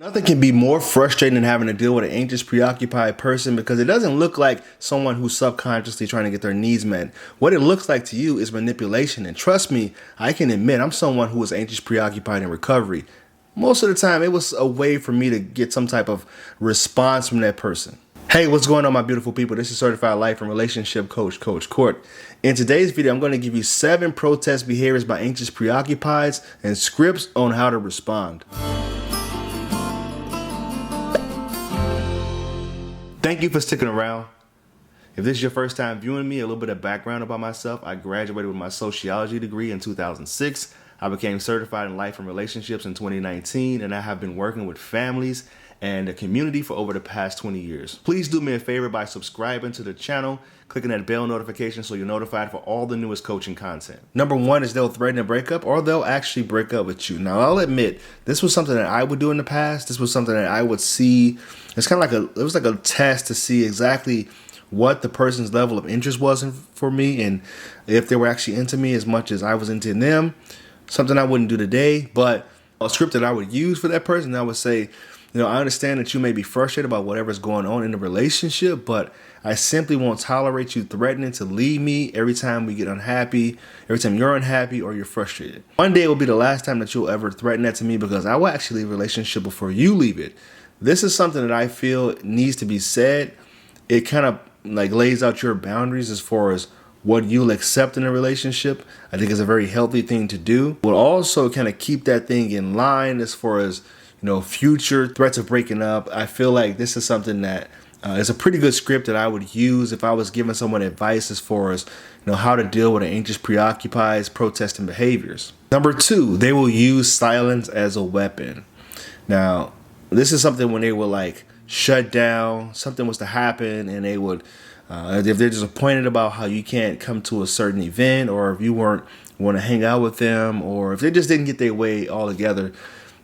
Nothing can be more frustrating than having to deal with an anxious, preoccupied person because it doesn't look like someone who's subconsciously trying to get their needs met. What it looks like to you is manipulation. And trust me, I can admit I'm someone who was anxious, preoccupied in recovery. Most of the time, it was a way for me to get some type of response from that person. Hey, what's going on, my beautiful people? This is Certified Life and Relationship Coach, Coach Court. In today's video, I'm going to give you 7 protest behaviors by anxious preoccupieds and scripts on how to respond. Thank you for sticking around. If this is your first time viewing me, a little bit of background about myself. I graduated with my sociology degree in 2006. I became certified in life and relationships in 2019, and I have been working with families and the community for over the past 20 years. Please do me a favor by subscribing to the channel, clicking that bell notification so you're notified for all the newest coaching content. Number 1 is they'll threaten a breakup or they'll actually break up with you. Now, I'll admit, this was something that I would do in the past. This was something that I would see. It's kind of like it was like a test to see exactly what the person's level of interest was for me and if they were actually into me as much as I was into them. Something I wouldn't do today, but a script that I would use for that person, I would say, I understand that you may be frustrated about whatever's going on in the relationship, but I simply won't tolerate you threatening to leave me every time we get unhappy, every time you're unhappy or you're frustrated. One day will be the last time that you'll ever threaten that to me because I will actually leave a relationship before you leave it. This is something that I feel needs to be said. It kind of like lays out your boundaries as far as what you'll accept in a relationship. I think it's a very healthy thing to do. But also kind of keep that thing in line as far as future threats of breaking up. I feel like this is something that is a pretty good script that I would use if I was giving someone advice as far as how to deal with an anxious, preoccupied, protesting behaviors. Number 2, they will use silence as a weapon. Now, this is something when they will like shut down, something was to happen, and they would, if they're disappointed about how you can't come to a certain event, or if you weren't want to hang out with them, or if they just didn't get their way altogether,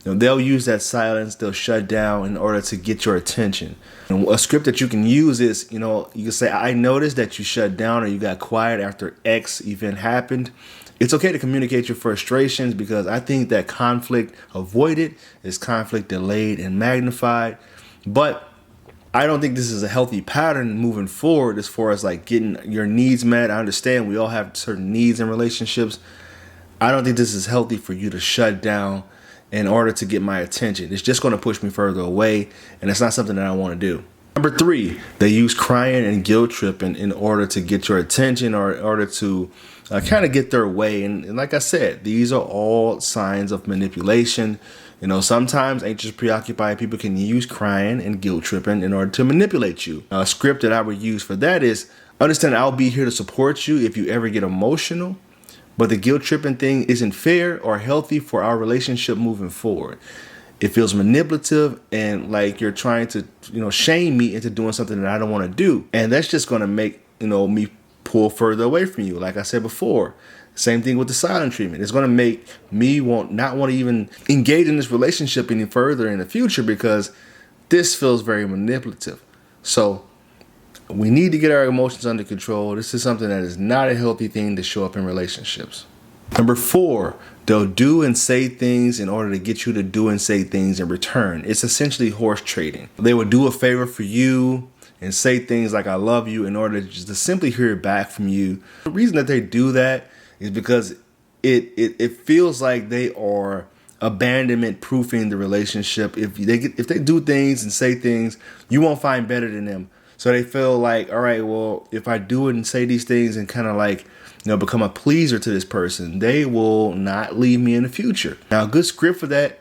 they'll use that silence, they'll shut down in order to get your attention. And a script that you can use is, you can say, I noticed that you shut down or you got quiet after X event happened. It's okay to communicate your frustrations because I think that conflict avoided is conflict delayed and magnified. But I don't think this is a healthy pattern moving forward as far as like getting your needs met. I understand we all have certain needs in relationships. I don't think this is healthy for you to shut down in order to get my attention. It's just going to push me further away, and it's not something that I want to do. Number 3, they use crying and guilt tripping in order to get your attention or in order to kind of get their way. And like I said, these are all signs of manipulation. Sometimes anxious, preoccupied people can use crying and guilt tripping in order to manipulate you. A script that I would use for that is, understand I'll be here to support you if you ever get emotional, but the guilt tripping thing isn't fair or healthy for our relationship moving forward. It feels manipulative and like you're trying to, shame me into doing something that I don't want to do. And that's just going to make, me pull further away from you. Like I said before, same thing with the silent treatment. It's going to make me not want to even engage in this relationship any further in the future because this feels very manipulative. So we need to get our emotions under control. This is something that is not a healthy thing to show up in relationships. Number 4, they'll do and say things in order to get you to do and say things in return. It's essentially horse trading. They will do a favor for you and say things like I love you in order just to simply hear it back from you. The reason that they do that is because it feels like they are abandonment proofing the relationship. If they do things and say things you won't find better than them. So they feel like, all right, well, if I do it and say these things and kind of like, become a pleaser to this person, they will not leave me in the future. Now, a good script for that,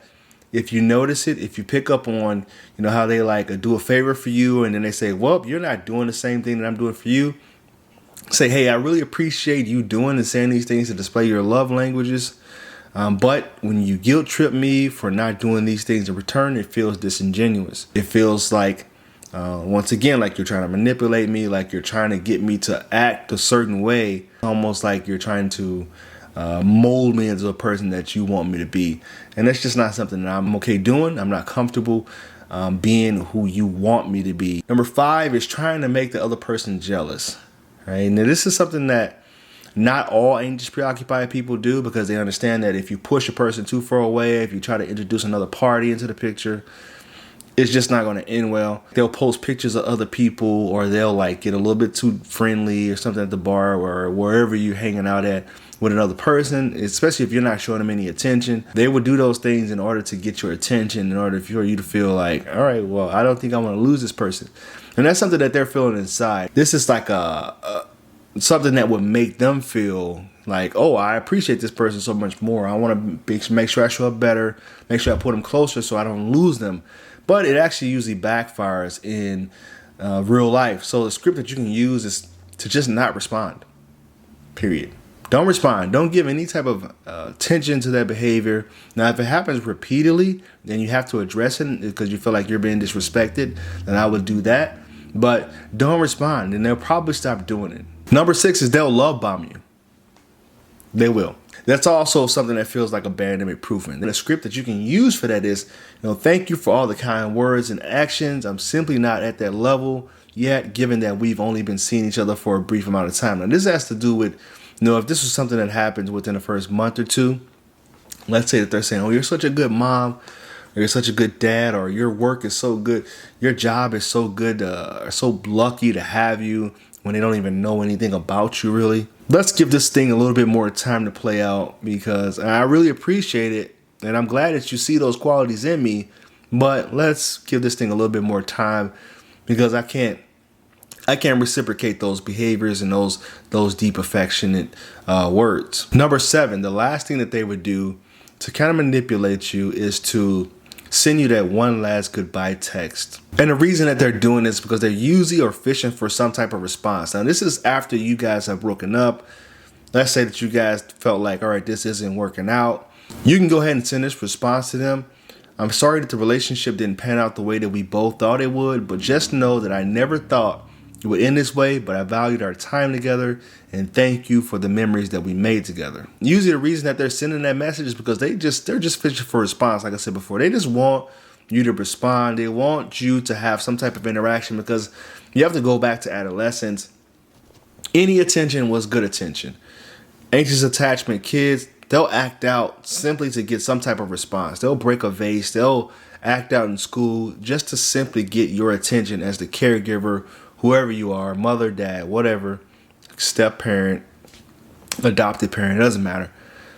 if you notice it, if you pick up on, how they like do a favor for you and then they say, well, you're not doing the same thing that I'm doing for you. Say, hey, I really appreciate you doing and saying these things to display your love languages. But when you guilt trip me for not doing these things in return, it feels disingenuous. It feels like, once again, like you're trying to manipulate me, like you're trying to get me to act a certain way, almost like you're trying to mold me into a person that you want me to be. And that's just not something that I'm okay doing. I'm not comfortable being who you want me to be. Number 5 is trying to make the other person jealous. Right? Now, this is something that not all anxious, preoccupied people do because they understand that if you push a person too far away, if you try to introduce another party into the picture, it's just not going to end well. They'll post pictures of other people, or they'll like get a little bit too friendly or something at the bar or wherever you're hanging out at with another person, especially if you're not showing them any attention. They would do those things in order to get your attention, in order for you to feel like, all right, well, I don't think I want to lose this person. And that's something that they're feeling inside. This is like something that would make them feel like, oh, I appreciate this person so much more. I want to make sure I show up better, make sure I put them closer so I don't lose them. But it actually usually backfires in real life. So the script that you can use is to just not respond, period. Don't respond. Don't give any type of attention to that behavior. Now, if it happens repeatedly, then you have to address it because you feel like you're being disrespected, then I would do that. But don't respond, and they'll probably stop doing it. Number 6 is they'll love bomb you. They will. That's also something that feels like abandonment proofing. And the script that you can use for that is, thank you for all the kind words and actions. I'm simply not at that level yet, given that we've only been seeing each other for a brief amount of time. Now, this has to do with, if this was something that happens within the first month or two, let's say that they're saying, oh, you're such a good mom, or you're such a good dad, or your work is so good, your job is so good, so lucky to have you, when they don't even know anything about you, really. Let's give this thing a little bit more time to play out, because I really appreciate it, and I'm glad that you see those qualities in me, but let's give this thing a little bit more time, because I can't reciprocate those behaviors and those deep affectionate words. Number 7, the last thing that they would do to kind of manipulate you is to send you that one last goodbye text. And the reason that they're doing this is because they're usually are fishing for some type of response. Now, this is after you guys have broken up. Let's say that you guys felt like, all right, this isn't working out. You can go ahead and send this response to them. I'm sorry that the relationship didn't pan out the way that we both thought it would, but just know that I never thought it would end this way, but I valued our time together, and thank you for the memories that we made together. Usually the reason that they're sending that message is because they're just fishing for a response, like I said before. They just want you to respond. They want you to have some type of interaction, because you have to go back to adolescence. Any attention was good attention. Anxious attachment kids, they'll act out simply to get some type of response. They'll break a vase. They'll act out in school just to simply get your attention as the caregiver, whoever you are, mother, dad, whatever, step parent, adopted parent, it doesn't matter.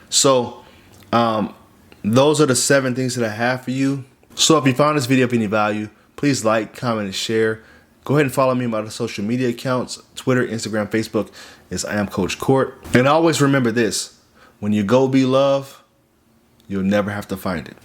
So those are the 7 things that I have for you. So if you found this video of any value, please like, comment, and share. Go ahead and follow me on my other social media accounts, Twitter, Instagram, Facebook, is I am Coach Court. And always remember this, when you go be love, you'll never have to find it.